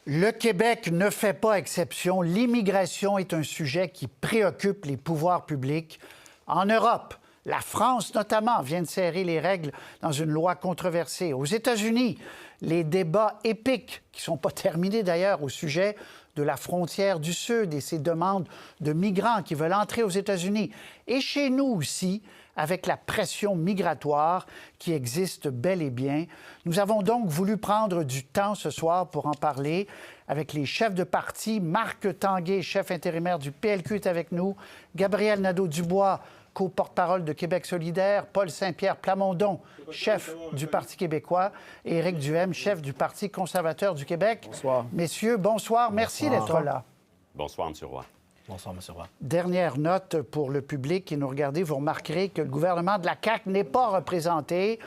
Le Québec ne fait pas exception. L'immigration est un sujet qui préoccupe les pouvoirs publics. En Europe, la France notamment vient de serrer les règles dans une loi controversée. Aux États-Unis, les débats épiques, qui ne sont pas terminés d'ailleurs, au sujet de la frontière du Sud et ses demandes de migrants qui veulent entrer aux États-Unis. Et chez nous aussi, avec la pression migratoire qui existe bel et bien. Nous avons donc voulu prendre du temps ce soir pour en parler avec les chefs de parti. Marc Tanguay, chef intérimaire du PLQ, est avec nous. Gabriel Nadeau-Dubois, co-porte-parole de Québec solidaire. Paul Saint-Pierre Plamondon, chef du Parti québécois. Et Éric Duhem, chef du Parti conservateur du Québec. Bonsoir. Messieurs, bonsoir. Merci d'être là. Bonsoir, M. Roy. Bonsoir, M. Roy. Dernière note pour le public qui nous regardez. Vous remarquerez que le gouvernement de la CAQ n'est pas représenté.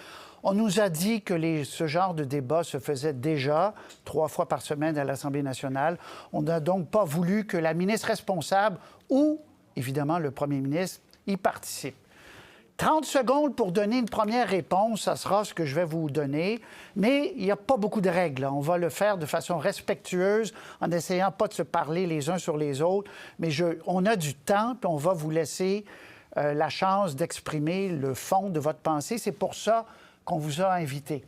On nous a dit que ce genre de débat se faisait déjà 3 fois par semaine à l'Assemblée nationale. On n'a donc pas voulu que la ministre responsable ou, évidemment, le premier ministre y participe. 30 secondes pour donner une première réponse, ça sera ce que je vais vous donner, mais il n'y a pas beaucoup de règles. On va le faire de façon respectueuse, en essayant pas de se parler les uns sur les autres, mais on a du temps, puis on va vous laisser la chance d'exprimer le fond de votre pensée. C'est pour ça qu'on vous a invité.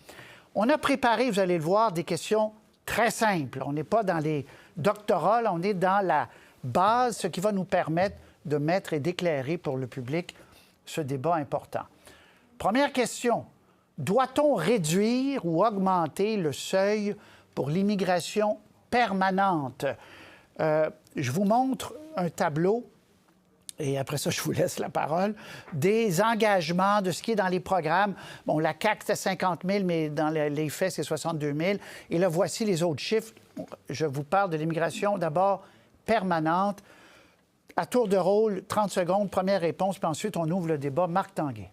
On a préparé, vous allez le voir, des questions très simples. On n'est pas dans les doctorats, là, on est dans la base, ce qui va nous permettre de mettre et d'éclairer pour le public ce débat important. Première question. Doit-on réduire ou augmenter le seuil pour l'immigration permanente? Je vous montre un tableau, et après ça, je vous laisse la parole, des engagements de ce qui est dans les programmes. Bon, la CAQ, c'était 50 000, mais dans les faits, c'est 62 000. Et là, voici les autres chiffres. Je vous parle de l'immigration d'abord permanente. À tour de rôle, 30 secondes, première réponse, puis ensuite, on ouvre le débat. Marc Tanguay.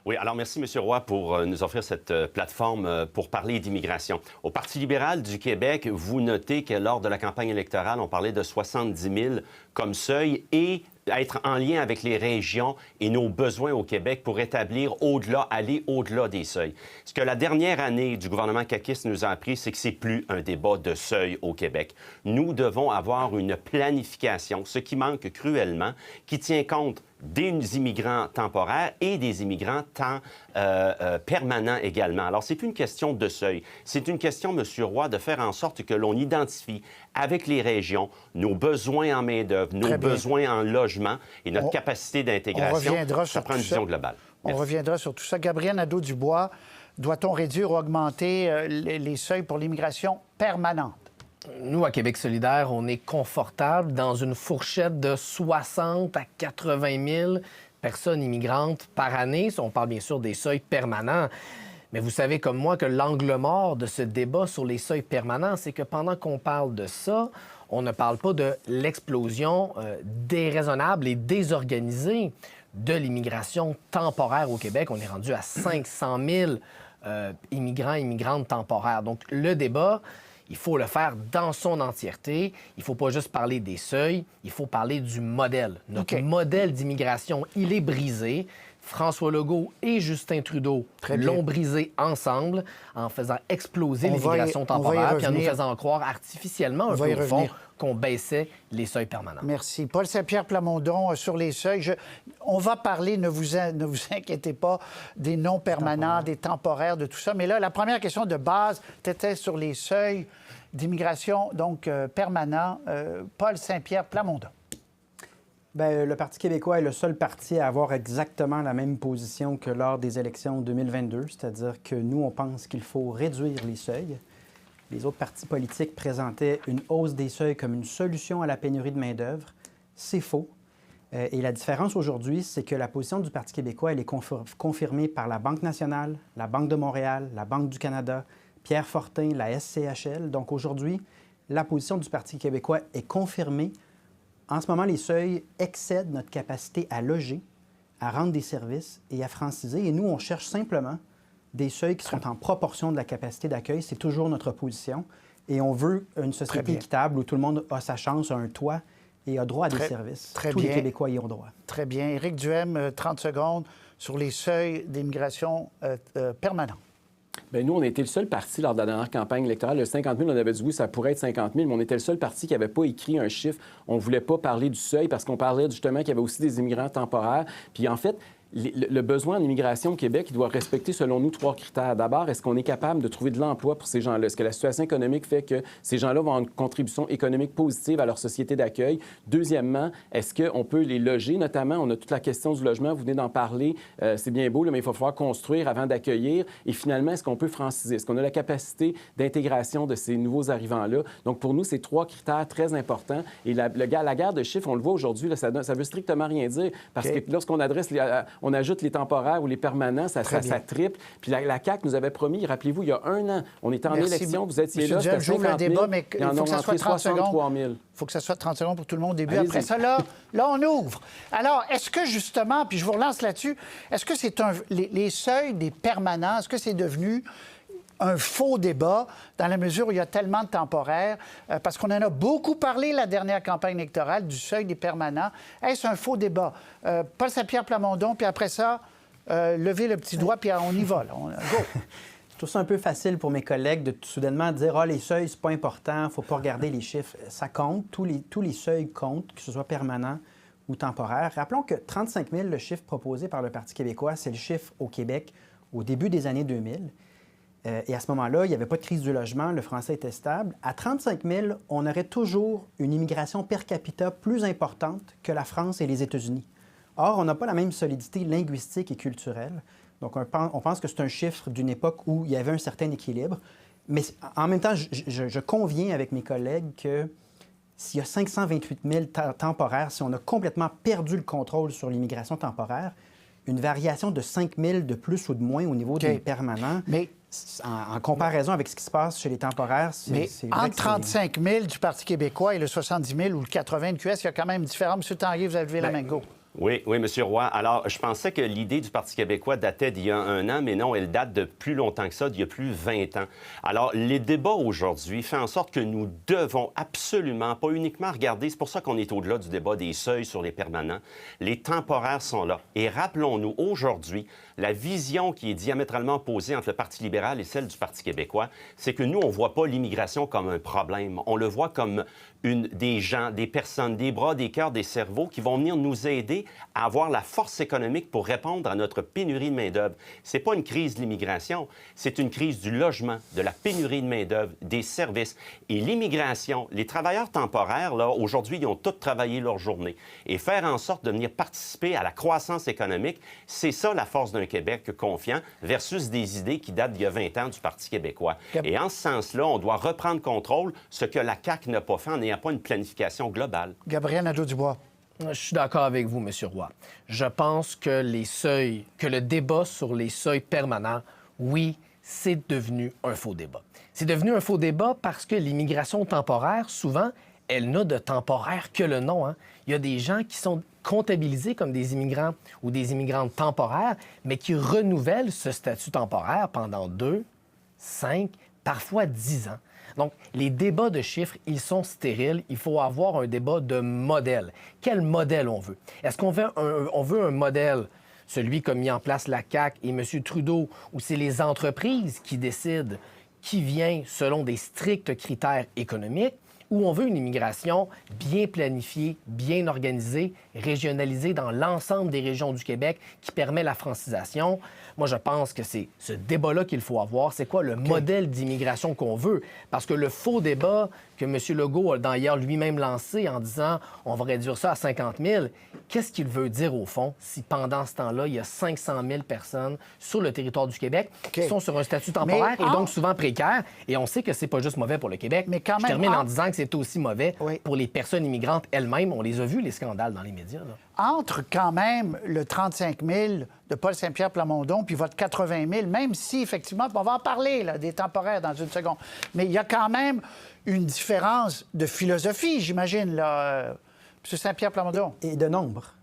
Oui, alors merci, M. Roy, pour nous offrir cette plateforme pour parler d'immigration. Au Parti libéral du Québec, vous notez que lors de la campagne électorale, on parlait de 70 000 comme seuil et être en lien avec les régions et nos besoins au Québec pour aller au-delà des seuils. Ce que la dernière année du gouvernement caquiste nous a appris, c'est que c'est plus un débat de seuil au Québec. Nous devons avoir une planification, ce qui manque cruellement, qui tient compte des immigrants temporaires et des immigrants permanents également. Alors, c'est plus une question de seuil. C'est une question, M. Roy, de faire en sorte que l'on identifie avec les régions nos besoins en main-d'œuvre, nos besoins en logement et notre capacité d'intégration. Ça prend une vision globale. On reviendra sur tout ça. Gabriel Nadeau-Dubois, doit-on réduire ou augmenter les seuils pour l'immigration permanente? Nous, à Québec solidaire, on est confortable dans une fourchette de 60 à 80 000 personnes immigrantes par année. On parle bien sûr des seuils permanents. Mais vous savez comme moi que l'angle mort de ce débat sur les seuils permanents, c'est que pendant qu'on parle de ça, on ne parle pas de l'explosion déraisonnable et désorganisée de l'immigration temporaire au Québec. On est rendu à 500 000 immigrants et immigrantes temporaires. Donc, le débat, il faut le faire dans son entièreté. Il ne faut pas juste parler des seuils, il faut parler du modèle. Notre modèle d'immigration, il est brisé. François Legault et Justin Trudeau l'ont brisé ensemble en faisant exploser l'immigration temporaire puis en nous faisant croire artificiellement un peu au fond qu'on baissait les seuils permanents. Merci. Paul Saint-Pierre Plamondon, sur les seuils, on va parler, ne vous inquiétez pas, des non-permanents, des temporaires, de tout ça. Mais là, la première question de base était sur les seuils d'immigration, donc permanents. Paul Saint-Pierre Plamondon. Bien, le Parti québécois est le seul parti à avoir exactement la même position que lors des élections 2022, c'est-à-dire que nous, on pense qu'il faut réduire les seuils. Les autres partis politiques présentaient une hausse des seuils comme une solution à la pénurie de main-d'œuvre. C'est faux. Et la différence aujourd'hui, c'est que la position du Parti québécois, elle est confirmée par la Banque nationale, la Banque de Montréal, la Banque du Canada, Pierre Fortin, la SCHL. Donc aujourd'hui, la position du Parti québécois est confirmée. En ce moment, les seuils excèdent notre capacité à loger, à rendre des services et à franciser. Et nous, on cherche simplement des seuils qui sont en proportion de la capacité d'accueil. C'est toujours notre position. Et on veut une société équitable où tout le monde a sa chance, a un toit et a droit à des services. Tous les Québécois y ont droit. Très bien. Éric Duhem, 30 secondes sur les seuils d'immigration permanents. Bien, nous, on était le seul parti lors de la dernière campagne électorale. Le 50 000, on avait dit oui, ça pourrait être 50 000, mais on était le seul parti qui n'avait pas écrit un chiffre. On ne voulait pas parler du seuil parce qu'on parlait justement qu'il y avait aussi des immigrants temporaires. Puis en fait, le besoin en immigration au Québec, il doit respecter, selon nous, 3 critères. D'abord, est-ce qu'on est capable de trouver de l'emploi pour ces gens-là? Est-ce que la situation économique fait que ces gens-là vont avoir une contribution économique positive à leur société d'accueil? Deuxièmement, est-ce qu'on peut les loger? Notamment, on a toute la question du logement. Vous venez d'en parler. C'est bien beau, là, mais il va falloir construire avant d'accueillir. Et finalement, est-ce qu'on peut franciser? Est-ce qu'on a la capacité d'intégration de ces nouveaux arrivants-là? Donc, pour nous, c'est 3 critères très importants. Et la guerre de chiffres, on le voit aujourd'hui, là, ça veut strictement rien dire. Parce que lorsqu'on adresse on ajoute les temporaires ou les permanents, ça triple. Puis la CAQ nous avait promis, rappelez-vous, il y a 1 an, on était en élection, vous étiez là, c'était 50 000, mais il en faut que ça soit 30 secondes. Il faut que ça soit 30 secondes pour tout le monde au début. Après ça, là, on ouvre. Alors, est-ce que justement, puis je vous relance là-dessus, est-ce que c'est les seuils des permanents, est-ce que c'est devenu un faux débat dans la mesure où il y a tellement de temporaires, parce qu'on en a beaucoup parlé la dernière campagne électorale du seuil des permanents. Est-ce un faux débat? Paul Saint-Pierre Plamondon, puis après ça, lever le petit doigt, puis on y va. Là. Go! Je trouve ça un peu facile pour mes collègues de soudainement dire « Ah, les seuils, c'est pas important, il ne faut pas regarder les chiffres. » Ça compte, tous les seuils comptent, que ce soit permanent ou temporaire. Rappelons que 35 000, le chiffre proposé par le Parti québécois, c'est le chiffre au Québec au début des années 2000. Et à ce moment-là, il n'y avait pas de crise du logement, le français était stable. À 35 000, on aurait toujours une immigration per capita plus importante que la France et les États-Unis. Or, on n'a pas la même solidité linguistique et culturelle. Donc, on pense que c'est un chiffre d'une époque où il y avait un certain équilibre. Mais en même temps, je conviens avec mes collègues que s'il y a 528 000 temporaires, si on a complètement perdu le contrôle sur l'immigration temporaire, une variation de 5 000 de plus ou de moins au niveau des permanents... Mais en comparaison avec ce qui se passe chez les temporaires, c'est mais vrai entre 35 000 du Parti québécois et le 70 000 ou le 80 du QS, il y a quand même une différence. M. Tanguay, vous avez levé la main. Go. Oui, M. Roy. Alors, je pensais que l'idée du Parti québécois datait d'il y a 1 an, mais non, elle date de plus longtemps que ça, d'il y a plus de 20 ans. Alors, les débats aujourd'hui font en sorte que nous devons absolument, pas uniquement regarder, c'est pour ça qu'on est au-delà du débat des seuils sur les permanents. Les temporaires sont là. Et rappelons-nous, aujourd'hui, la vision qui est diamétralement opposée entre le Parti libéral et celle du Parti québécois, c'est que nous, on ne voit pas l'immigration comme un problème. On le voit comme des gens, des personnes, des bras, des cœurs, des cerveaux qui vont venir nous aider à avoir la force économique pour répondre à notre pénurie de main-d'œuvre. Ce n'est pas une crise de l'immigration, c'est une crise du logement, de la pénurie de main-d'œuvre, des services. Et l'immigration, les travailleurs temporaires, là, aujourd'hui, ils ont tous travaillé leur journée. Et faire en sorte de venir participer à la croissance économique, c'est ça la force d'un Québec confiant versus des idées qui datent d'il y a 20 ans du Parti québécois. Et en ce sens-là, on doit reprendre contrôle, ce que la CAQ n'a pas fait en n'ayant pas une planification globale. Gabriel Nadeau-Dubois. Je suis d'accord avec vous, M. Roy. Je pense que le débat sur les seuils permanents, oui, c'est devenu un faux débat. C'est devenu un faux débat parce que l'immigration temporaire, souvent, elle n'a de temporaire que le nom. Hein. Il y a des gens qui sont comptabilisés comme des immigrants ou des immigrantes temporaires, mais qui renouvellent ce statut temporaire pendant 2, 5, parfois 10 ans. Donc, les débats de chiffres, ils sont stériles. Il faut avoir un débat de modèle. Quel modèle on veut? Est-ce qu'on veut un modèle, celui qu'a mis en place la CAQ et M. Trudeau, où c'est les entreprises qui décident qui vient selon des stricts critères économiques, ou on veut une immigration bien planifiée, bien organisée, régionalisée dans l'ensemble des régions du Québec qui permet la francisation? Moi, je pense que c'est ce débat-là qu'il faut avoir. C'est quoi le modèle d'immigration qu'on veut? Parce que le faux débat que M. Legault a d'ailleurs lui-même lancé en disant « on va réduire ça à 50 000 », qu'est-ce qu'il veut dire au fond si pendant ce temps-là, il y a 500 000 personnes sur le territoire du Québec qui sont sur un statut temporaire et donc souvent précaire? Et on sait que c'est pas juste mauvais pour le Québec. Mais quand même, je termine en disant que c'est aussi mauvais pour les personnes immigrantes elles-mêmes. On les a vus, les scandales dans les médias. Là. Entre quand même le 35 000 de Paul Saint-Pierre Plamondon puis votre 80 000, même si, effectivement, on va en parler là, des temporaires dans une seconde, mais il y a quand même une différence de philosophie, j'imagine, là, M. Saint-Pierre Plamondon. Et de nombre.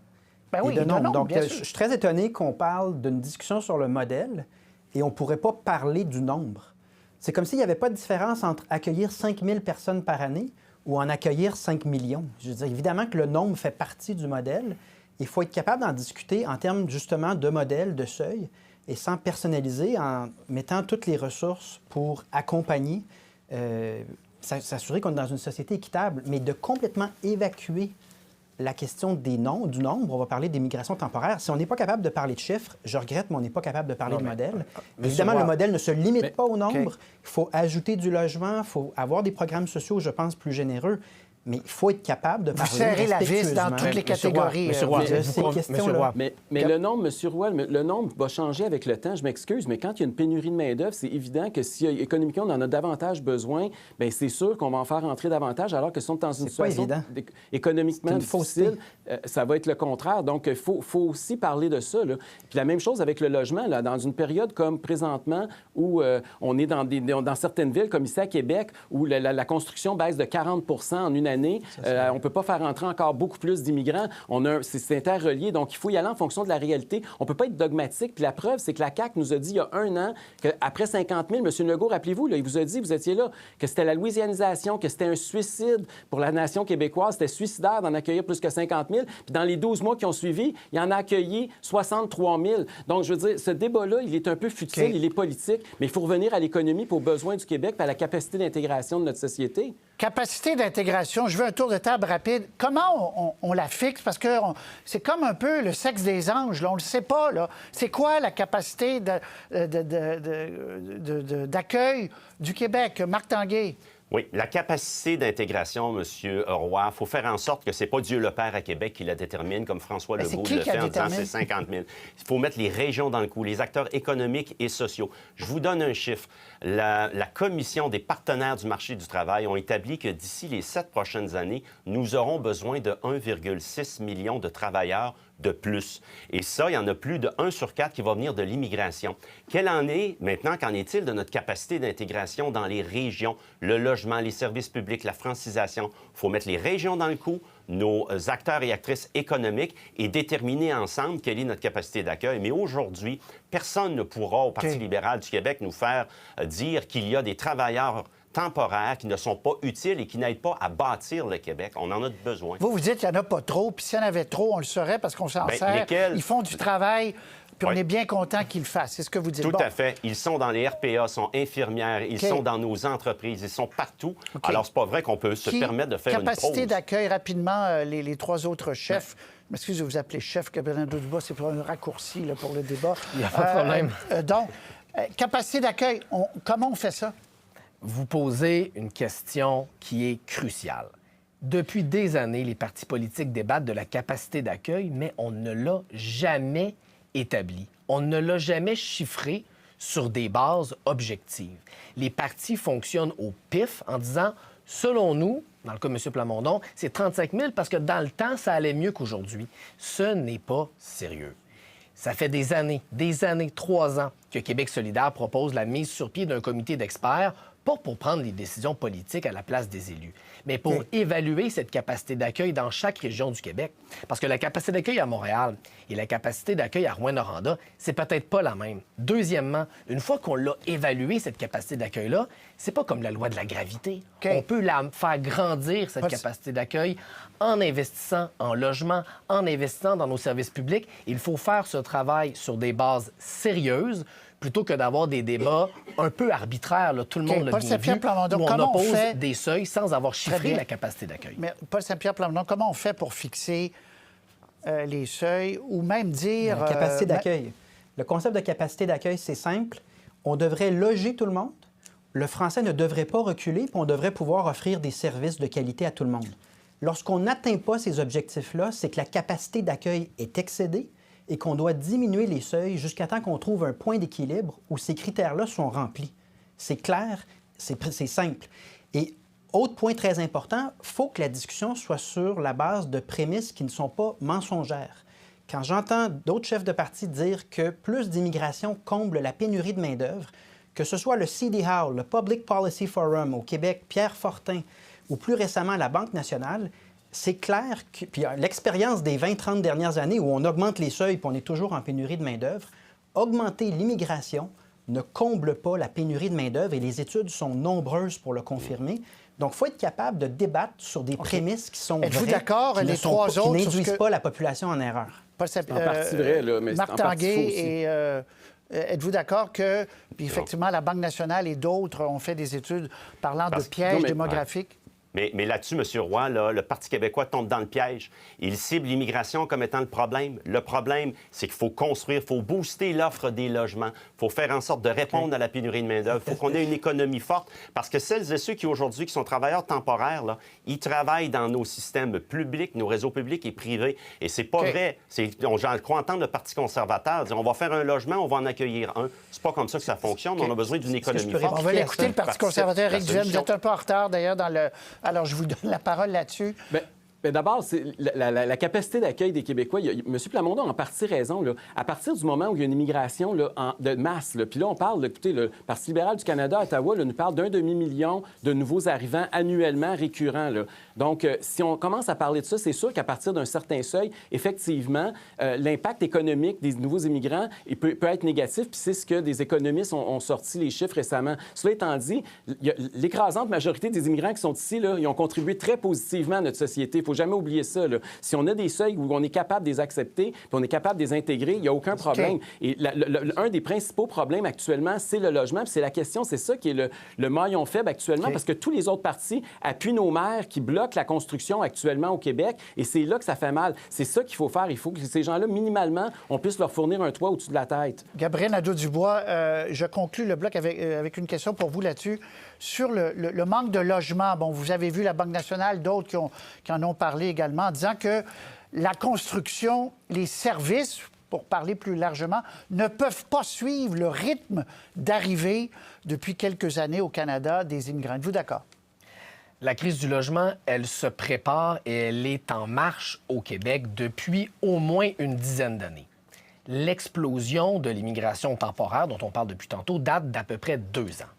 Ben oui, et de nombre. Donc, bien je sûr. suis très étonné qu'on parle d'une discussion sur le modèle et on ne pourrait pas parler du nombre. C'est comme s'il n'y avait pas de différence entre accueillir 5 000 personnes par année ou en accueillir 5 millions. Je veux dire, évidemment que le nombre fait partie du modèle. Il faut être capable d'en discuter en termes, justement, de modèle, de seuil. et sans personnaliser, en mettant toutes les ressources pour accompagner, s'assurer qu'on est dans une société équitable, mais de complètement évacuer la question du nombre, on va parler des migrations temporaires. Si on n'est pas capable de parler de chiffres, je regrette, mais on n'est pas capable de parler de modèle. Évidemment, le modèle ne se limite pas au nombre. Il faut ajouter du logement, il faut avoir des programmes sociaux, je pense, plus généreux. Mais il faut être capable de parler serrez la vis dans toutes les catégories. Mais le nombre, M. Roy, le nombre va changer avec le temps. Je m'excuse, mais quand il y a une pénurie de main-d'œuvre, c'est évident que si économiquement on en a davantage besoin, bien c'est sûr qu'on va en faire entrer davantage, alors que si on est dans une situation économiquement difficile, ça va être le contraire. Donc, il faut aussi parler de ça, là. Puis la même chose avec le logement, là, dans une période comme présentement où on est dans certaines villes, comme ici à Québec, où la construction baisse de 40 en une année. On ne peut pas faire entrer encore beaucoup plus d'immigrants. C'est interrelié, donc il faut y aller en fonction de la réalité. On ne peut pas être dogmatique. Puis la preuve, c'est que la CAQ nous a dit il y a 1 an qu'après 50 000, M. Legault, rappelez-vous, là, il vous a dit, vous étiez là, que c'était la louisianisation, que c'était un suicide pour la nation québécoise. C'était suicidaire d'en accueillir plus que 50 000. Puis dans les 12 mois qui ont suivi, il en a accueilli 63 000. Donc, je veux dire, ce débat-là, il est un peu futile, il est politique, mais il faut revenir à l'économie, aux besoins du Québec, puis à la capacité d'intégration de notre société. Capacité d'intégration, je veux un tour de table rapide. Comment on la fixe? Parce que c'est comme un peu le sexe des anges, là. On ne le sait pas, là. C'est quoi la capacité d'accueil du Québec? Marc Tanguay. Oui, la capacité d'intégration, M. Roy, il faut faire en sorte que ce n'est pas Dieu le Père à Québec qui la détermine, comme François Legault le fait en disant c'est 50 000. Il faut mettre les régions dans le coup, les acteurs économiques et sociaux. Je vous donne un chiffre. La Commission des partenaires du marché du travail ont établi que d'ici les 7 prochaines années, nous aurons besoin de 1,6 million de travailleurs de plus. Et ça, il y en a plus de 1 sur 4 qui va venir de l'immigration. Quelle en est, maintenant, qu'en est-il de notre capacité d'intégration dans les régions, le logement, les services publics, la francisation? Il faut mettre les régions dans le coup, nos acteurs et actrices économiques et déterminer ensemble quelle est notre capacité d'accueil. Mais aujourd'hui, personne ne pourra, au Parti libéral du Québec, nous faire dire qu'il y a des travailleurs temporaires qui ne sont pas utiles et qui n'aident pas à bâtir le Québec. On en a besoin. Vous dites qu'il n'y en a pas trop, puis s'il y en avait trop, on le saurait parce qu'on s'en sert. Lesquels? Ils font du travail, puis on est bien content qu'ils le fassent. C'est ce que vous dites. Tout à fait. Ils sont dans les RPA, sont infirmières, ils sont dans nos entreprises, ils sont partout. Alors, c'est pas vrai qu'on peut se permettre de faire une pause. Capacité d'accueil, rapidement, les 3 autres chefs. Excusez, vous appelez chef Gabriel Nadeau-Dubois, c'est pour un raccourci là, pour le débat. Il n'y a pas de problème. Donc, capacité d'accueil, comment on fait ça? Vous posez une question qui est cruciale. Depuis des années, les partis politiques débattent de la capacité d'accueil, mais on ne l'a jamais établi. On ne l'a jamais chiffré sur des bases objectives. Les partis fonctionnent au pif en disant, selon nous, dans le cas de M. Plamondon, c'est 35 000 parce que dans le temps, ça allait mieux qu'aujourd'hui. Ce n'est pas sérieux. Ça fait des années, 3 ans, que Québec solidaire propose la mise sur pied d'un comité d'experts, pas pour prendre les décisions politiques à la place des élus, mais pour évaluer cette capacité d'accueil dans chaque région du Québec. Parce que la capacité d'accueil à Montréal et la capacité d'accueil à Rouyn-Noranda, c'est peut-être pas la même. Deuxièmement, une fois qu'on l'a évalué, cette capacité d'accueil-là, c'est pas comme la loi de la gravité. On peut la faire grandir, cette capacité d'accueil, en investissant en logement, en investissant dans nos services publics. Il faut faire ce travail sur des bases sérieuses, plutôt que d'avoir des débats un peu arbitraires, là, tout le monde l'a bien vu, où on oppose des seuils sans avoir chiffré la capacité d'accueil. Mais Paul Saint-Pierre Plamondon, comment on fait pour fixer les seuils ou même dire... La capacité d'accueil. Le concept de capacité d'accueil, c'est simple. On devrait loger tout le monde. Le français ne devrait pas reculer, puis on devrait pouvoir offrir des services de qualité à tout le monde. Lorsqu'on n'atteint pas ces objectifs-là, c'est que la capacité d'accueil est excédée et qu'on doit diminuer les seuils jusqu'à temps qu'on trouve un point d'équilibre où ces critères-là sont remplis. C'est clair, c'est simple. Et autre point très important, il faut que la discussion soit sur la base de prémices qui ne sont pas mensongères. Quand j'entends d'autres chefs de parti dire que plus d'immigration comble la pénurie de main-d'œuvre, que ce soit le CD Howe, le Public Policy Forum au Québec, Pierre Fortin, ou plus récemment la Banque nationale, c'est clair que puis l'expérience des 20-30 dernières années où on augmente les seuils puis on est toujours en pénurie de main-d'œuvre, augmenter l'immigration ne comble pas la pénurie de main-d'œuvre et les études sont nombreuses pour le confirmer. Donc, il faut être capable de débattre sur des prémisses qui sont Êtes-vous d'accord, les trois autres, qui n'induisent pas la population en erreur? En partie vrai, là, mais Marc en partie faux Tanguay aussi. et Êtes-vous d'accord que, puis effectivement, la Banque nationale et d'autres ont fait des études parlant de pièges démographiques? Mais là-dessus, M. Roy, là, le Parti québécois tombe dans le piège. Il cible l'immigration comme étant le problème. Le problème, c'est qu'il faut construire, il faut booster l'offre des logements, il faut faire en sorte de répondre à la pénurie de main-d'œuvre, il faut qu'on ait une économie forte. Parce que celles et ceux qui, aujourd'hui, qui sont travailleurs temporaires, là, ils travaillent dans nos systèmes publics, nos réseaux publics et privés. Et c'est pas vrai. J'en crois entendre le Parti conservateur dire on va faire un logement, on va en accueillir un. C'est pas comme ça que ça fonctionne. On a besoin d'une économie forte. On va l'écouter, le Parti conservateur. Éric Duhem, vous êtes un peu en retard, d'ailleurs, dans le... Alors, je vous donne la parole là-dessus. Bien, d'abord, c'est la capacité d'accueil des Québécois. M. Plamondon a en partie raison. Là. À partir du moment où il y a une immigration là, de masse, puis là, on parle, écoutez, le Parti libéral du Canada, Ottawa, là, nous parle d'1 demi-million de nouveaux arrivants annuellement récurrents. Là. Donc, si on commence à parler de ça, c'est sûr qu'à partir d'un certain seuil, effectivement, l'impact économique des nouveaux immigrants peut être négatif, puis c'est ce que des économistes ont sorti les chiffres récemment. Cela étant dit, l'écrasante majorité des immigrants qui sont ici, là, ils ont contribué très positivement à notre société. Il ne faut jamais oublier ça. Là. Si on a des seuils où on est capable de les accepter, puis on est capable de les intégrer, il n'y a aucun problème. Et un des principaux problèmes actuellement, c'est le logement. Puis c'est la question, c'est ça qui est le maillon faible actuellement, parce que tous les autres partis appuient nos maires qui bloquent la construction actuellement au Québec. Et c'est là que ça fait mal. C'est ça qu'il faut faire. Il faut que ces gens-là, minimalement, on puisse leur fournir un toit au-dessus de la tête. Gabriel Nadeau-Dubois, je conclus le bloc avec une question pour vous là-dessus. Sur le manque de logement, bon, vous avez vu la Banque nationale, d'autres qui en ont parlé également, en disant que la construction, les services, pour parler plus largement, ne peuvent pas suivre le rythme d'arrivée depuis quelques années au Canada des immigrants. Êtes-vous d'accord? La crise du logement, elle se prépare et elle est en marche au Québec depuis au moins une dizaine d'années. L'explosion de l'immigration temporaire, dont on parle depuis tantôt, date d'à peu près 2 ans.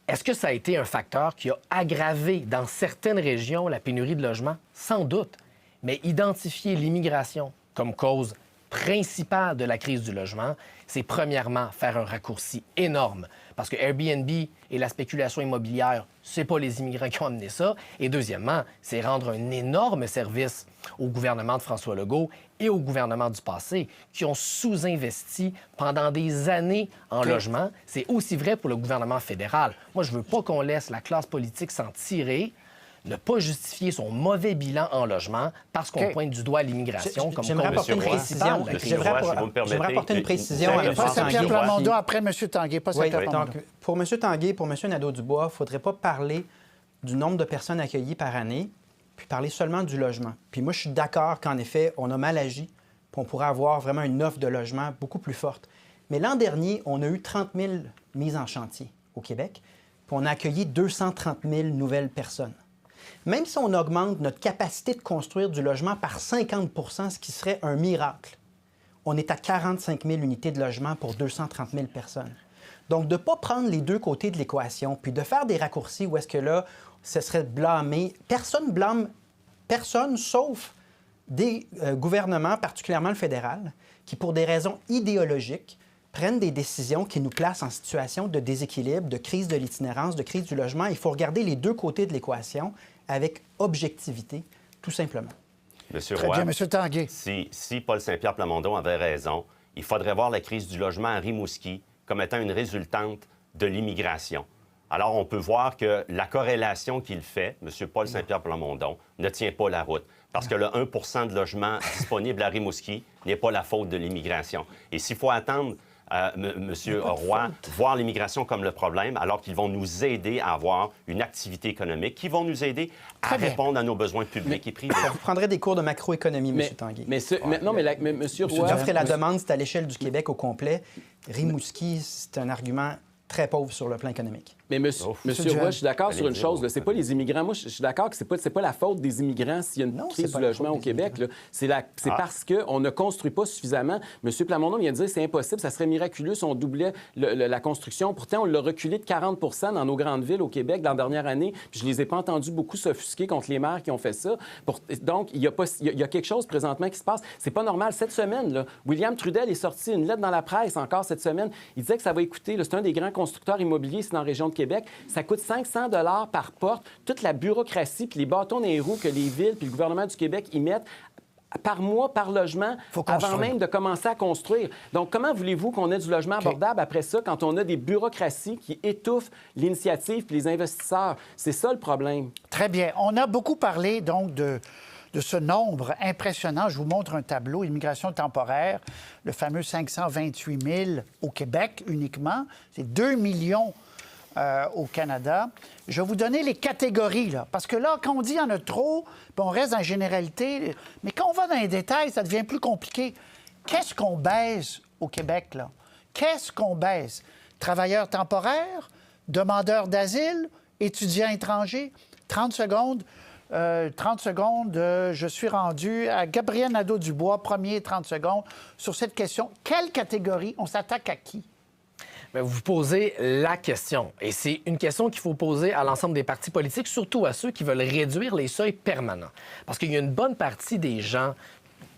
Est-ce que ça a été un facteur qui a aggravé dans certaines régions la pénurie de logements? Sans doute. Mais identifier l'immigration comme cause principale de la crise du logement, c'est premièrement faire un raccourci énorme. Parce que Airbnb et la spéculation immobilière, c'est pas les immigrants qui ont amené ça. Et deuxièmement, c'est rendre un énorme service au gouvernement de François Legault et au gouvernement du passé, qui ont sous-investi pendant des années en logement. C'est aussi vrai pour le gouvernement fédéral. Moi, je veux pas qu'on laisse la classe politique s'en tirer, ne pas justifier son mauvais bilan en logement parce qu'on pointe du doigt l'immigration comme J'aimerais apporter une précision. J'aimerais apporter une précision à M. Pas Saint-Pierre Plamondon, après M. Tanguay. Pas Saint-Pierre Plamondon. Donc, pour M. Tanguay, pour M. Nadeau-Dubois, il ne faudrait pas parler du nombre de personnes accueillies par année, puis parler seulement du logement. Puis moi, je suis d'accord qu'en effet, on a mal agi, puis on pourrait avoir vraiment une offre de logement beaucoup plus forte. Mais l'an dernier, on a eu 30 000 mises en chantier au Québec, puis on a accueilli 230 000 nouvelles personnes. Même si on augmente notre capacité de construire du logement par 50 %, ce qui serait un miracle, on est à 45 000 unités de logement pour 230 000 personnes. Donc, de ne pas prendre les deux côtés de l'équation, puis de faire des raccourcis où est-ce que là, ce serait blâmer. Personne blâme personne, sauf des gouvernements, particulièrement le fédéral, qui, pour des raisons idéologiques, prennent des décisions qui nous placent en situation de déséquilibre, de crise de l'itinérance, de crise du logement. Il faut regarder les deux côtés de l'équation avec objectivité, tout simplement. Monsieur Très Roy, bien, M. Tanguay. si Paul Saint-Pierre Plamondon avait raison, il faudrait voir la crise du logement à Rimouski comme étant une résultante de l'immigration. Alors, on peut voir que la corrélation qu'il fait, M. Paul Saint-Pierre Plamondon, ne tient pas la route. Parce que le 1 de logements disponibles à Rimouski n'est pas la faute de l'immigration. Et s'il faut attendre M. Roy, voir l'immigration comme le problème, alors qu'ils vont nous aider à avoir une activité économique, qui vont nous aider à répondre à nos besoins publics et privés. Vous prendrez des cours de macroéconomie, M. Tanguay. Mais M. Roy... L'offre et la demande, c'est à l'échelle du Québec au complet. Rimouski, c'est un argument très pauvre sur le plan économique. Mais monsieur Roy, je suis d'accord sur une chose. C'est pas les immigrants. Moi, je suis d'accord que c'est pas la faute des immigrants s'il y a une crise du logement au Québec. C'est parce qu'on ne construit pas suffisamment. M. Plamondon vient de dire que c'est impossible, ça serait miraculeux si on doublait la construction. Pourtant, on l'a reculé de 40 % dans nos grandes villes au Québec dans la dernière année. Puis je les ai pas entendus beaucoup s'offusquer contre les maires qui ont fait ça. Donc, il y a quelque chose présentement qui se passe. C'est pas normal. Cette semaine, là, William Trudel est sorti une lettre dans la presse encore cette semaine. Il disait que ça va coûter, c'est un des grands constructeurs immobiliers ici dans la région de Québec. Ça coûte 500 $ par porte. Toute la bureaucratie puis les bâtons dans les roues que les villes puis le gouvernement du Québec y mettent par mois, par logement, avant même de commencer à construire. Donc, comment voulez-vous qu'on ait du logement abordable après ça quand on a des bureaucraties qui étouffent l'initiative et les investisseurs? C'est ça le problème. Très bien. On a beaucoup parlé, donc, de ce nombre impressionnant. Je vous montre un tableau, immigration temporaire, le fameux 528 000 au Québec uniquement. C'est 2 millions au Canada. Je vais vous donner les catégories, là, parce que là, quand on dit qu'il y en a trop, puis on reste dans la généralité, mais quand on va dans les détails, ça devient plus compliqué. Qu'est-ce qu'on baisse au Québec, là? Qu'est-ce qu'on baisse? Travailleurs temporaires, demandeurs d'asile, étudiants étrangers? 30 secondes. Je suis rendu à Gabriel Nadeau-Dubois, premier 30 secondes, sur cette question. Quelle catégorie? On s'attaque à qui? Bien, vous posez la question. Et c'est une question qu'il faut poser à l'ensemble des partis politiques, surtout à ceux qui veulent réduire les seuils permanents. Parce qu'il y a une bonne partie des gens,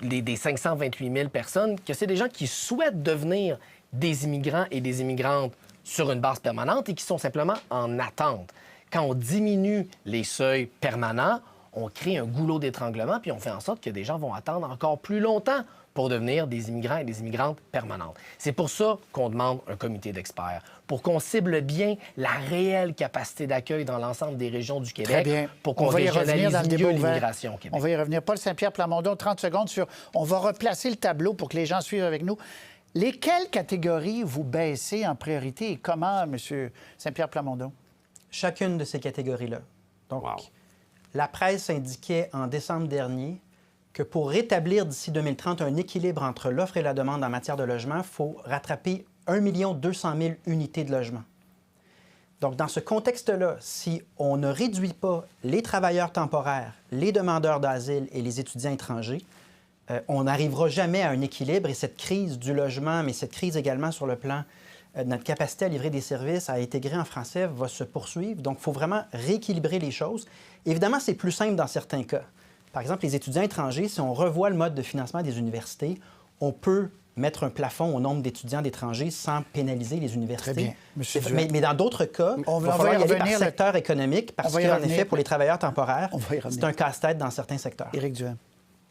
des 528 000 personnes, que c'est des gens qui souhaitent devenir des immigrants et des immigrantes sur une base permanente et qui sont simplement en attente. Quand on diminue les seuils permanents, on crée un goulot d'étranglement puis on fait en sorte que des gens vont attendre encore plus longtemps pour devenir des immigrants et des immigrantes permanentes. C'est pour ça qu'on demande un comité d'experts, pour qu'on cible bien la réelle capacité d'accueil dans l'ensemble des régions du Québec, Très bien. pour qu'on régionalise mieux l'immigration au On Québec. va y revenir. Paul Saint-Pierre Plamondon, 30 secondes sur... On va replacer le tableau pour que les gens suivent avec nous. Lesquelles catégories vous baissez en priorité et comment, M. Saint-Pierre Plamondon? Chacune de ces catégories-là. Donc, Wow. la presse indiquait en décembre dernier que pour rétablir d'ici 2030 un équilibre entre l'offre et la demande en matière de logement, il faut rattraper 1 200 000 unités de logement. Donc, dans ce contexte-là, si on ne réduit pas les travailleurs temporaires, les demandeurs d'asile et les étudiants étrangers, on n'arrivera jamais à un équilibre et cette crise du logement, mais cette crise également sur le plan de notre capacité à livrer des services, à intégrer en français, va se poursuivre. Donc, il faut vraiment rééquilibrer les choses. Évidemment, c'est plus simple dans certains cas. Par exemple, les étudiants étrangers, si on revoit le mode de financement des universités, on peut mettre un plafond au nombre d'étudiants d'étrangers sans pénaliser les universités. Très bien. Monsieur Duhem. Mais dans d'autres cas, On il va va falloir y y aller par revenir, secteur économique parce On va y qu'en revenir. effet, pour les travailleurs temporaires, On va y revenir. c'est un casse-tête dans certains secteurs. Éric Duhem.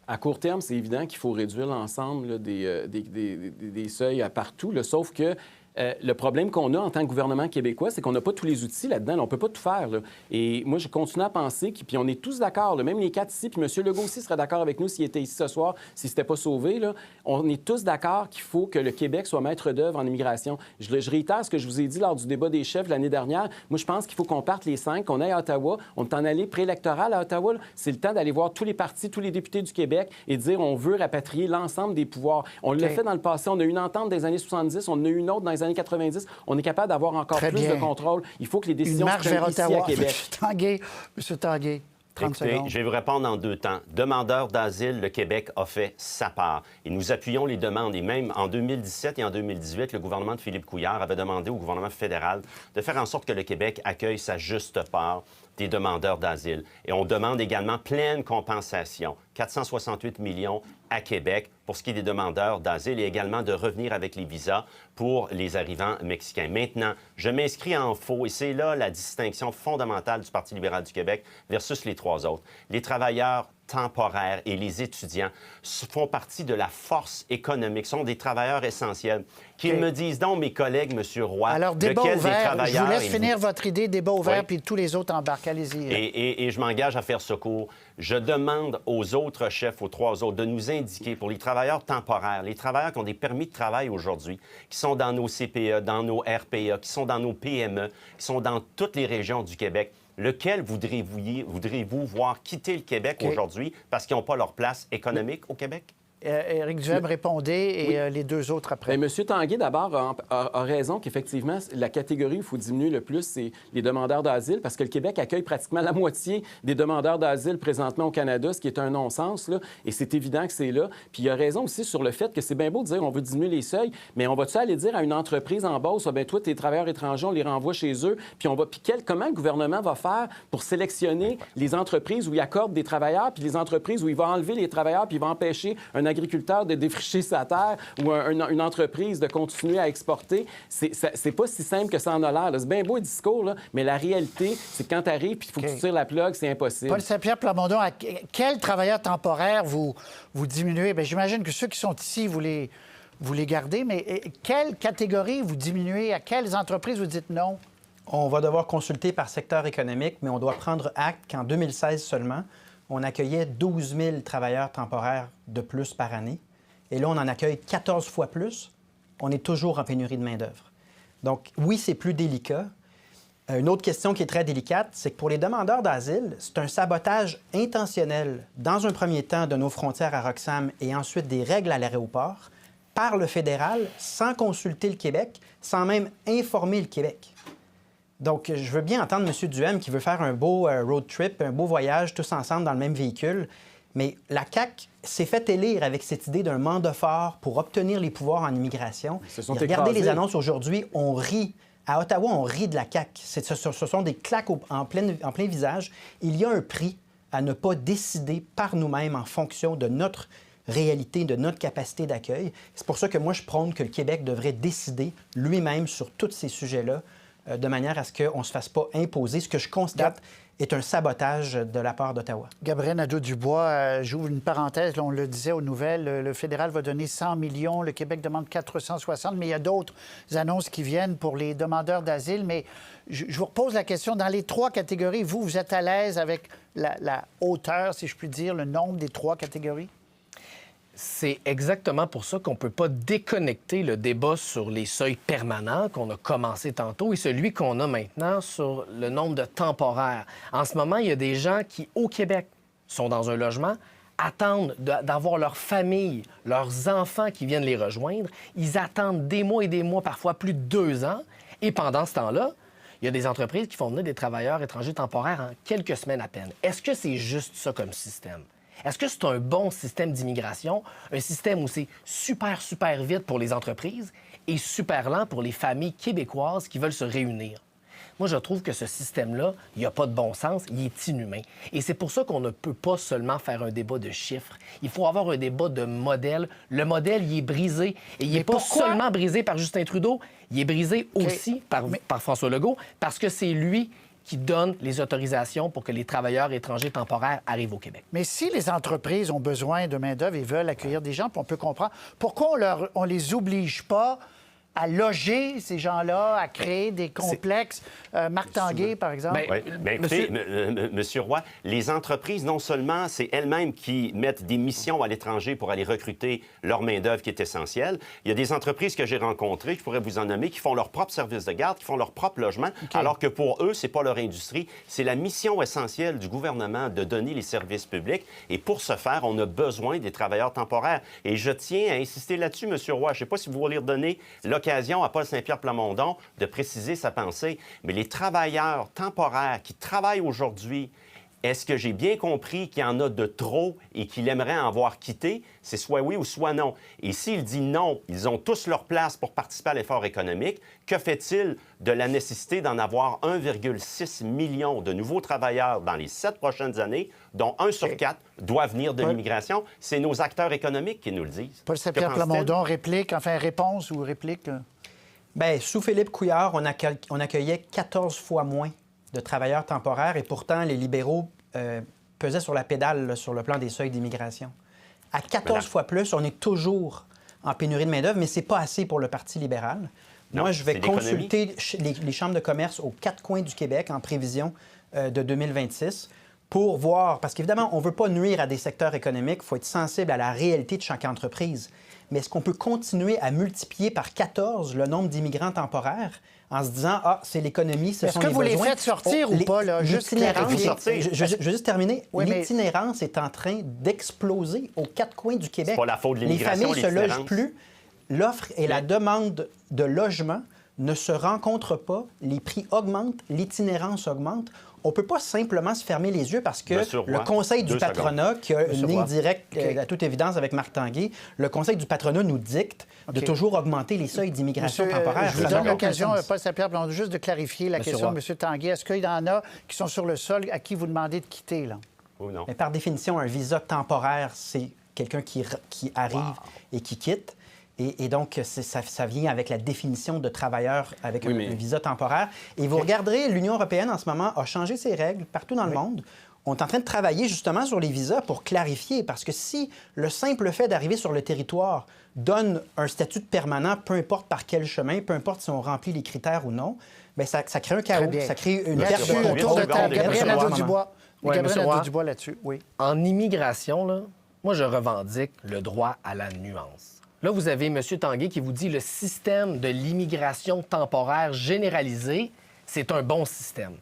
À court terme, c'est évident qu'il faut réduire l'ensemble là, des seuils partout, là, sauf que le problème qu'on a en tant que gouvernement québécois, c'est qu'on n'a pas tous les outils là-dedans. Là, on ne peut pas tout faire. Là. Et moi, je continue à penser, puis on est tous d'accord, là, même les quatre ici, puis M. Legault aussi serait d'accord avec nous s'il était ici ce soir, s'il ne s'était pas sauvé. Là. On est tous d'accord qu'il faut que le Québec soit maître d'œuvre en immigration. Je réitère ce que je vous ai dit lors du débat des chefs l'année dernière. Moi, je pense qu'il faut qu'on parte les 5, qu'on aille à Ottawa. On est en allée préélectorale à Ottawa. Là. C'est le temps d'aller voir tous les partis, tous les députés du Québec et dire on veut rapatrier l'ensemble des pouvoirs. On l'a fait dans le passé. On a eu une entente des années 70, on en a eu une autre dans les années 90. On est capable d'avoir encore Très plus bien. de contrôle. Il faut que les Une décisions se marche vers prennent ici Ottawa. à Québec. Monsieur Tanguay, 30 Écoutez, secondes. je vais vous répondre en 2 temps. Demandeurs d'asile, le Québec a fait sa part. Et nous appuyons les demandes. Et même en 2017 et en 2018, le gouvernement de Philippe Couillard avait demandé au gouvernement fédéral de faire en sorte que le Québec accueille sa juste part des demandeurs d'asile. Et on demande également pleine compensation, 468 millions à Québec pour ce qui est des demandeurs d'asile et également de revenir avec les visas pour les arrivants mexicains. Maintenant, je m'inscris en faux et c'est là la distinction fondamentale du Parti libéral du Québec versus les 3 autres. Les travailleurs temporaires et les étudiants font partie de la force économique, sont des travailleurs essentiels. Qu'ils OK. me disent donc, mes collègues, M. Roy, Alors, débat lequel des ouvert. Je travailleurs vous laisse êtes-vous? finir votre idée. Débat ouvert, Oui. puis tous les autres embarquent. Allez-y. Et je m'engage à faire secours. Je demande aux autres chefs, aux 3 autres, de nous indiquer pour les travailleurs temporaires, les travailleurs qui ont des permis de travail aujourd'hui, qui sont dans nos CPE, dans nos RPA, qui sont dans nos PME, qui sont dans toutes les régions du Québec, lequel voudriez-vous voir quitter le Québec OK. aujourd'hui parce qu'ils n'ont pas leur place économique au Québec? Éric Duhem, répondez et les 2 autres après. Bien, M. Tanguay, d'abord, a raison qu'effectivement, la catégorie où il faut diminuer le plus, c'est les demandeurs d'asile, parce que le Québec accueille pratiquement la moitié des demandeurs d'asile présentement au Canada, ce qui est un non-sens, là, et c'est évident que c'est là. Puis il a raison aussi sur le fait que c'est bien beau de dire on veut diminuer les seuils, mais on va-tu aller dire à une entreprise en Beauce, ah, bien, toi, tes travailleurs étrangers, on les renvoie chez eux, puis comment le gouvernement va faire pour sélectionner les entreprises où il accorde des travailleurs, puis les entreprises où il va enlever les travailleurs, puis il va empêcher un un agriculteur de défricher sa terre ou une entreprise de continuer à exporter. C'est pas si simple que ça en a l'air. C'est bien beau le discours, là, mais la réalité, c'est que quand tu arrives puis il faut que tu tires la plug, c'est impossible. Paul Saint-Pierre Plamondon, quels travailleurs temporaires vous diminuez? Bien, j'imagine que ceux qui sont ici, vous les gardez, mais quelle catégorie vous diminuez? À quelles entreprises vous dites non? On va devoir consulter par secteur économique, mais on doit prendre acte qu'en 2016 seulement, on accueillait 12 000 travailleurs temporaires de plus par année. Et là, on en accueille 14 fois plus. On est toujours en pénurie de main-d'œuvre. Donc, oui, c'est plus délicat. Une autre question qui est très délicate, c'est que pour les demandeurs d'asile, c'est un sabotage intentionnel, dans un premier temps, de nos frontières à Roxham et ensuite des règles à l'aéroport, par le fédéral, sans consulter le Québec, sans même informer le Québec. Donc, je veux bien entendre M. Duhem qui veut faire un beau road trip, un beau voyage tous ensemble dans le même véhicule, mais la CAQ s'est fait élire avec cette idée d'un mandat fort pour obtenir les pouvoirs en immigration. Regardez les annonces aujourd'hui, on rit. À Ottawa, on rit de la CAQ. Ce sont des claques en plein visage. Il y a un prix à ne pas décider par nous-mêmes en fonction de notre réalité, de notre capacité d'accueil. C'est pour ça que moi, je prône que le Québec devrait décider lui-même sur tous ces sujets-là, de manière à ce qu'on ne se fasse pas imposer. Ce que je constate est un sabotage de la part d'Ottawa. Gabriel Nadeau-Dubois, j'ouvre une parenthèse, là, on le disait aux nouvelles, le fédéral va donner 100 millions, le Québec demande 460, mais il y a d'autres annonces qui viennent pour les demandeurs d'asile. Mais je vous repose la question, dans les trois catégories, vous êtes à l'aise avec la hauteur, si je puis dire, le nombre des trois catégories? C'est exactement pour ça qu'on ne peut pas déconnecter le débat sur les seuils permanents qu'on a commencé tantôt et celui qu'on a maintenant sur le nombre de temporaires. En ce moment, il y a des gens qui, au Québec, sont dans un logement, attendent d'avoir leur famille, leurs enfants qui viennent les rejoindre. Ils attendent des mois et des mois, parfois plus de 2 ans. Et pendant ce temps-là, il y a des entreprises qui font venir des travailleurs étrangers temporaires en quelques semaines à peine. Est-ce que c'est juste ça comme système? Est-ce que c'est un bon système d'immigration, un système où c'est super, super vite pour les entreprises et super lent pour les familles québécoises qui veulent se réunir? Moi, je trouve que ce système-là, il n'y a pas de bon sens, il est inhumain. Et c'est pour ça qu'on ne peut pas seulement faire un débat de chiffres. Il faut avoir un débat de modèle. Le modèle, il est brisé. Et il n'est pas seulement brisé par Justin Trudeau, il est brisé aussi par François Legault, parce que c'est lui qui donne les autorisations pour que les travailleurs étrangers temporaires arrivent au Québec. Mais si les entreprises ont besoin de main-d'œuvre et veulent accueillir des gens, puis on peut comprendre, pourquoi on les oblige pas à loger ces gens-là, à créer des complexes? Marc Tanguay, par exemple. Bien, écoutez, Monsieur Roy, les entreprises, non seulement c'est elles-mêmes qui mettent des missions à l'étranger pour aller recruter leur main-d'œuvre qui est essentielle. Il y a des entreprises que j'ai rencontrées, je pourrais vous en nommer, qui font leur propre service de garde, qui font leur propre logement, alors que pour eux, c'est pas leur industrie. C'est la mission essentielle du gouvernement de donner les services publics. Et pour ce faire, on a besoin des travailleurs temporaires. Et je tiens à insister là-dessus, Monsieur Roy. Je ne sais pas si vous voulez redonner l'occasion à Paul Saint-Pierre Plamondon de préciser sa pensée, mais les travailleurs temporaires qui travaillent aujourd'hui, est-ce que j'ai bien compris qu'il y en a de trop et qu'il aimerait en voir quitté? C'est soit oui ou soit non. Et s'il dit non, ils ont tous leur place pour participer à l'effort économique, que fait-il de la nécessité d'en avoir 1,6 million de nouveaux travailleurs dans les 7 prochaines années, dont 1 sur 4 doit venir de l'immigration? C'est nos acteurs économiques qui nous le disent. Paul Saint-Pierre Plamondon, réponse ou réplique? Bien, sous Philippe Couillard, on accueillait 14 fois moins de travailleurs temporaires et pourtant, les libéraux pesaient sur la pédale là, sur le plan des seuils d'immigration. À 14 fois plus, on est toujours en pénurie de main-d'œuvre, mais c'est pas assez pour le Parti libéral. Non, moi, je vais consulter les chambres de commerce aux 4 coins du Québec en prévision de 2026 pour voir, parce qu'évidemment, on ne veut pas nuire à des secteurs économiques, il faut être sensible à la réalité de chaque entreprise. Mais est-ce qu'on peut continuer à multiplier par 14 le nombre d'immigrants temporaires en se disant, ah, c'est l'économie, ce sont les besoins? Est-ce que vous les faites sortir ou pas, là? Juste clarifier. Je veux juste terminer. Oui, l'itinérance est en train d'exploser aux 4 coins du Québec. C'est pas la faute de l'immigration, les familles ne se logent plus. L'offre et la demande de logement ne se rencontrent pas. Les prix augmentent, l'itinérance augmente. On ne peut pas simplement se fermer les yeux parce que le Conseil du patronat, qui a une ligne directe, à toute évidence, avec Marc Tanguay, le Conseil du patronat nous dicte de toujours augmenter les seuils d'immigration temporaire. Je vous donne l'occasion, Paul Saint-Pierre, juste de clarifier la question de M. Tanguay. Est-ce qu'il y en a qui sont sur le sol à qui vous demandez de quitter, là? Ou non? Mais par définition, un visa temporaire, c'est quelqu'un qui arrive et qui quitte. Et donc, ça vient avec la définition de travailleur avec un visa temporaire. Et vous regarderez, l'Union européenne, en ce moment, a changé ses règles partout dans le monde. On est en train de travailler justement sur les visas pour clarifier, parce que si le simple fait d'arriver sur le territoire donne un statut de permanent, peu importe par quel chemin, peu importe si on remplit les critères ou non, bien, ça crée un chaos, ça crée une perte de contrôle. Gabriel Nadeau-Dubois. Oui, Gabriel M. Roy. Nadeau-Dubois là-dessus, oui. En immigration, là, moi, je revendique le droit à la nuance. Là, vous avez M. Tanguay qui vous dit le système de l'immigration temporaire généralisée, c'est un bon système.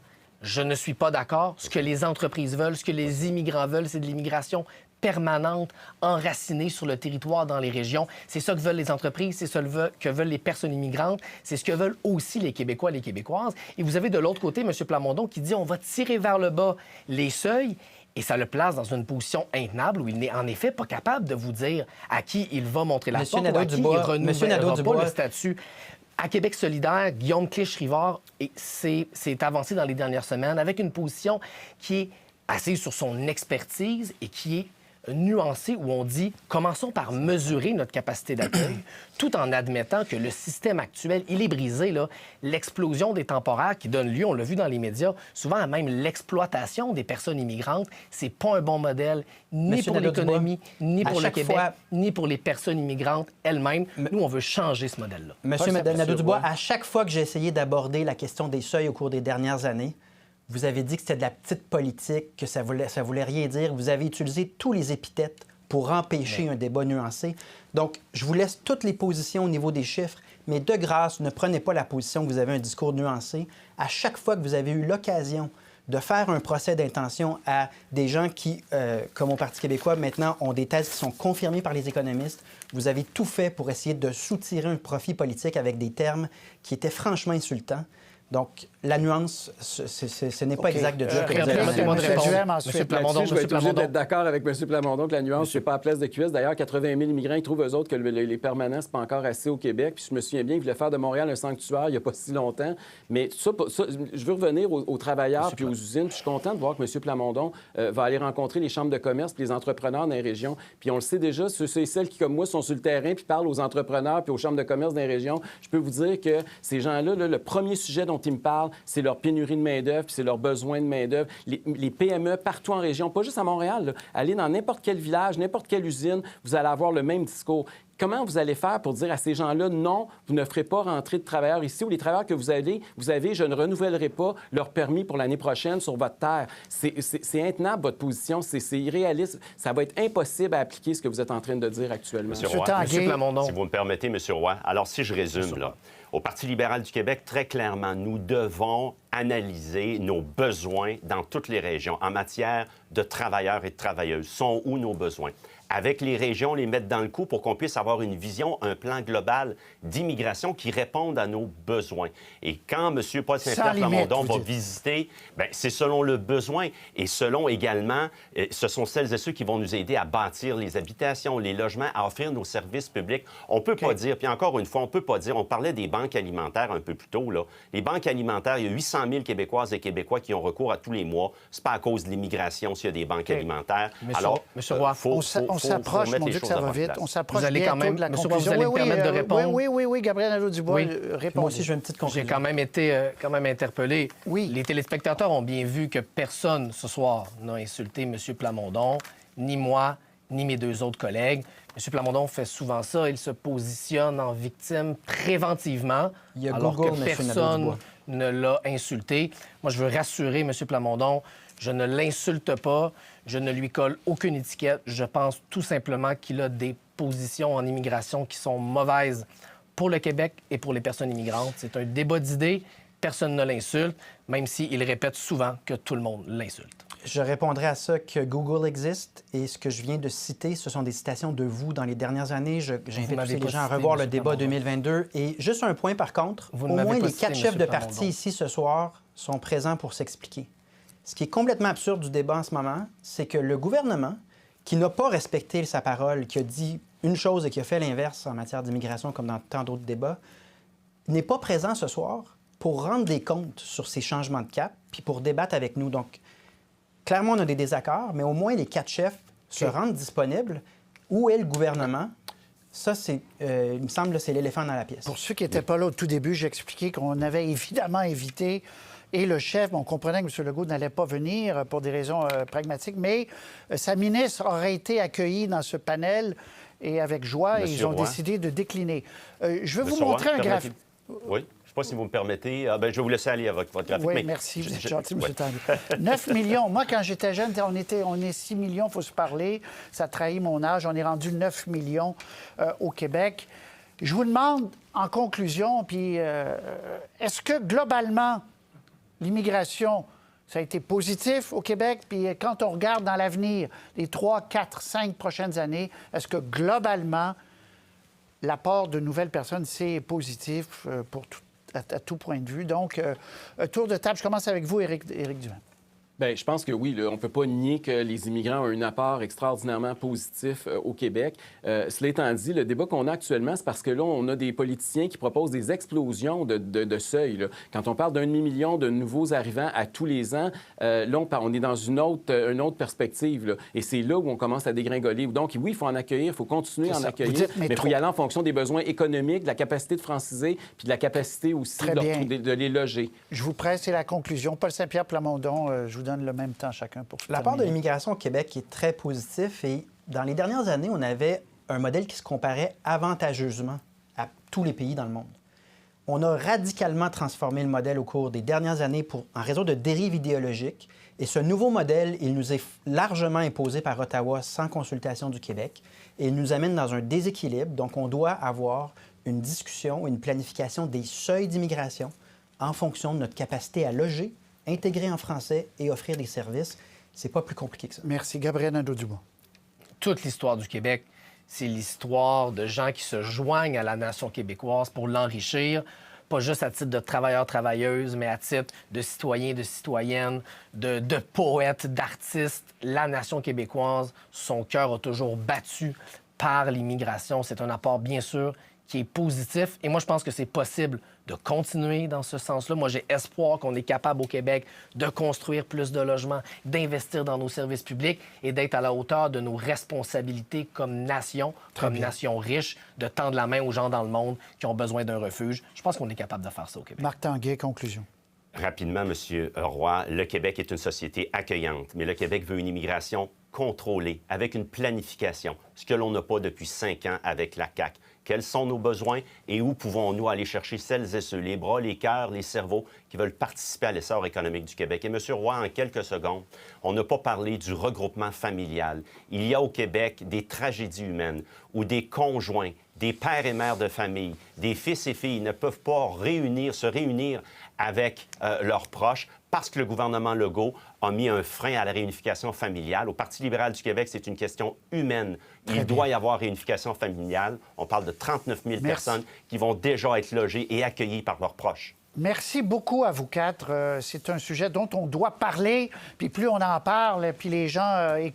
Je ne suis pas d'accord. Ce que les entreprises veulent, ce que les immigrants veulent, c'est de l'immigration permanente, enracinée sur le territoire dans les régions. C'est ça que veulent les entreprises, c'est ça que veulent les personnes immigrantes, c'est ce que veulent aussi les Québécois et les Québécoises. Et vous avez de l'autre côté M. Plamondon qui dit on va tirer vers le bas les seuils. Et ça le place dans une position intenable où il n'est en effet pas capable de vous dire à qui il va montrer la porte ou à qui il renouvellera pas le statut. À Québec solidaire, Guillaume Clich-Rivard s'est avancé dans les dernières semaines avec une position qui est assise sur son expertise et qui est nuancée, où on dit commençons par mesurer notre capacité d'accueil, tout en admettant que le système actuel, il est brisé. Là. L'explosion des temporaires qui donne lieu, on l'a vu dans les médias, souvent à même l'exploitation des personnes immigrantes, c'est pas un bon modèle, ni pour l'économie, ni pour le Québec, ni pour les personnes immigrantes elles-mêmes. Nous, on veut changer ce modèle-là. Monsieur Nadeau-Dubois, à chaque fois que j'ai essayé d'aborder la question des seuils au cours des dernières années, vous avez dit que c'était de la petite politique, que ça voulait rien dire. Vous avez utilisé tous les épithètes pour empêcher un débat nuancé. Donc, je vous laisse toutes les positions au niveau des chiffres, mais de grâce, ne prenez pas la position que vous avez un discours nuancé. À chaque fois que vous avez eu l'occasion de faire un procès d'intention à des gens qui, comme au Parti québécois, maintenant, ont des thèses qui sont confirmées par les économistes, vous avez tout fait pour essayer de soutirer un profit politique avec des termes qui étaient franchement insultants. Donc, la nuance, ce n'est pas exact de dire que vous avez... M. Plamondon, je vais être obligé d'être d'accord avec M. Plamondon que la nuance, c'est pas à place de cuisse. D'ailleurs, 80 000 immigrants, ils trouvent eux autres que les permanents, c'est pas encore assez au Québec. Puis je me souviens bien qu'ils voulaient faire de Montréal un sanctuaire il n'y a pas si longtemps. Mais ça je veux revenir aux travailleurs puis aux usines. Puis je suis content de voir que M. Plamondon va aller rencontrer les chambres de commerce puis les entrepreneurs dans les régions. Puis on le sait déjà, ceux et celles qui, comme moi, sont sur le terrain puis parlent aux entrepreneurs puis aux chambres de commerce dans les régions, je peux vous dire que ces gens-là, le premier sujet dont ils me parlent, c'est leur pénurie de main-d'œuvre, puis c'est leur besoin de main-d'œuvre. Les PME partout en région, pas juste à Montréal, là. Allez dans n'importe quel village, n'importe quelle usine, vous allez avoir le même discours. Comment vous allez faire pour dire à ces gens-là, non, vous ne ferez pas rentrer de travailleurs ici, ou les travailleurs que vous avez, je ne renouvellerai pas leur permis pour l'année prochaine sur votre terre. C'est intenable, votre position, c'est irréaliste. Ça va être impossible à appliquer ce que vous êtes en train de dire actuellement. Monsieur Roy, si vous me permettez, Monsieur Roy, alors si je résume, là, au Parti libéral du Québec, très clairement, nous devons analyser nos besoins dans toutes les régions en matière de travailleurs et de travailleuses. Sont où nos besoins? Avec les régions, les mettre dans le coup pour qu'on puisse avoir une vision, un plan global d'immigration qui réponde à nos besoins. Et quand M. Paul Saint-Pierre Plamondon va visiter, bien, c'est selon le besoin et selon également, ce sont celles et ceux qui vont nous aider à bâtir les habitations, les logements, à offrir nos services publics. On peut pas dire, puis encore une fois, on peut pas dire, on parlait des banques alimentaires un peu plus tôt, là. Les banques alimentaires, il y a 800 000 Québécoises et Québécois qui ont recours à tous les mois. C'est pas à cause de l'immigration s'il y a des banques alimentaires. Alors, Monsieur Roy, on s'approche, mon Dieu, que ça va vite. On s'approche bientôt de la conclusion. Vous allez me permettre de répondre? Oui, Gabriel Nadeau-Dubois, répond. Moi aussi, je veux une petite conclusion. J'ai quand même été interpellé. Oui. Les téléspectateurs ont bien vu que personne ce soir n'a insulté M. Plamondon, ni moi, ni mes deux autres collègues. M. Plamondon fait souvent ça. Il se positionne en victime préventivement, alors que personne ne l'a insulté. Moi, je veux rassurer M. Plamondon. Je ne l'insulte pas. Je ne lui colle aucune étiquette. Je pense tout simplement qu'il a des positions en immigration qui sont mauvaises pour le Québec et pour les personnes immigrantes. C'est un débat d'idées. Personne ne l'insulte, même s'il répète souvent que tout le monde l'insulte. Je répondrai à ça que Google existe et ce que je viens de citer, ce sont des citations de vous dans les dernières années. J'invite tous les gens à revoir le débat 2022. Et juste un point, par contre, au moins les 4 chefs de parti ici ce soir sont présents pour s'expliquer. Ce qui est complètement absurde du débat en ce moment, c'est que le gouvernement, qui n'a pas respecté sa parole, qui a dit une chose et qui a fait l'inverse en matière d'immigration comme dans tant d'autres débats, n'est pas présent ce soir pour rendre des comptes sur ces changements de cap puis pour débattre avec nous. Donc, clairement, on a des désaccords, mais au moins les 4 chefs se rendent disponibles Où est le gouvernement? Ça, il me semble, c'est l'éléphant dans la pièce. Pour ceux qui n'étaient pas là au tout début, j'ai expliqué qu'on avait évidemment évité, et le chef, on comprenait que M. Legault n'allait pas venir pour des raisons pragmatiques, mais sa ministre aurait été accueillie dans ce panel et avec joie, et ils ont décidé de décliner. Je vais vous montrer un graphique. Oui. Je ne sais pas si vous me permettez. Je vais vous laisser aller avec votre graphique. Oui, merci. Vous êtes gentil, M. Tanguay. 9 millions. Moi, quand j'étais jeune, on est 6 millions, il faut se parler. Ça trahit mon âge. On est rendu 9 millions au Québec. Je vous demande, en conclusion, puis est-ce que, globalement, l'immigration, ça a été positif au Québec? Puis quand on regarde dans l'avenir, les 3, 4, 5 prochaines années, est-ce que, globalement, l'apport de nouvelles personnes, c'est positif à tout point de vue? Donc, tour de table, je commence avec vous, Éric Duhem. Bien, je pense que oui, là, on ne peut pas nier que les immigrants ont un apport extraordinairement positif au Québec. Cela étant dit, le débat qu'on a actuellement, c'est parce que là, on a des politiciens qui proposent des explosions de seuil. Là. Quand on parle d'1 demi-million de nouveaux arrivants à tous les ans, là, on est dans une autre perspective. Là. Et c'est là où on commence à dégringoler. Donc, oui, il faut en accueillir, il faut continuer à en accueillir, mais il faut y aller en fonction des besoins économiques, de la capacité de franciser, puis de la capacité aussi de les loger. Je vous presse, c'est la conclusion. Paul Saint-Pierre Plamondon, je vous donne le même temps chacun pour l'apport de l'immigration au Québec est très positif et dans les dernières années, on avait un modèle qui se comparait avantageusement à tous les pays dans le monde. On a radicalement transformé le modèle au cours des dernières années en raison de dérives idéologiques et ce nouveau modèle, il nous est largement imposé par Ottawa sans consultation du Québec et il nous amène dans un déséquilibre. Donc, on doit avoir une discussion, une planification des seuils d'immigration en fonction de notre capacité à loger, intégrer en français et offrir des services. C'est pas plus compliqué que ça. Merci. Gabriel Nadeau-Dubois. Toute l'histoire du Québec, c'est l'histoire de gens qui se joignent à la nation québécoise pour l'enrichir, pas juste à titre de travailleurs-travailleuses, mais à titre de citoyens, de citoyennes, de poètes, d'artistes. La nation québécoise, son cœur a toujours battu par l'immigration. C'est un apport, bien sûr, qui est positif. Et moi, je pense que c'est possible de continuer dans ce sens-là. Moi, j'ai espoir qu'on est capable au Québec de construire plus de logements, d'investir dans nos services publics et d'être à la hauteur de nos responsabilités comme nation, nation riche, de tendre la main aux gens dans le monde qui ont besoin d'un refuge. Je pense qu'on est capable de faire ça au Québec. Marc Tanguay, conclusion. Rapidement, M. Roy, le Québec est une société accueillante, mais le Québec veut une immigration contrôlée, avec une planification, ce que l'on n'a pas depuis 5 ans avec la CAQ. Quels sont nos besoins et où pouvons-nous aller chercher celles et ceux, les bras, les cœurs, les cerveaux qui veulent participer à l'essor économique du Québec? Et M. Roy, en quelques secondes, on n'a pas parlé du regroupement familial. Il y a au Québec des tragédies humaines où des conjoints, des pères et mères de famille, des fils et filles ne peuvent pas se réunir avec leurs proches parce que le gouvernement Legault a mis un frein à la réunification familiale. Au Parti libéral du Québec, c'est une question humaine. Il doit y avoir réunification familiale. On parle de 39 000 personnes qui vont déjà être logées et accueillies par leurs proches. Merci beaucoup à vous quatre. C'est un sujet dont on doit parler. Puis plus on en parle, puis les gens écoutent.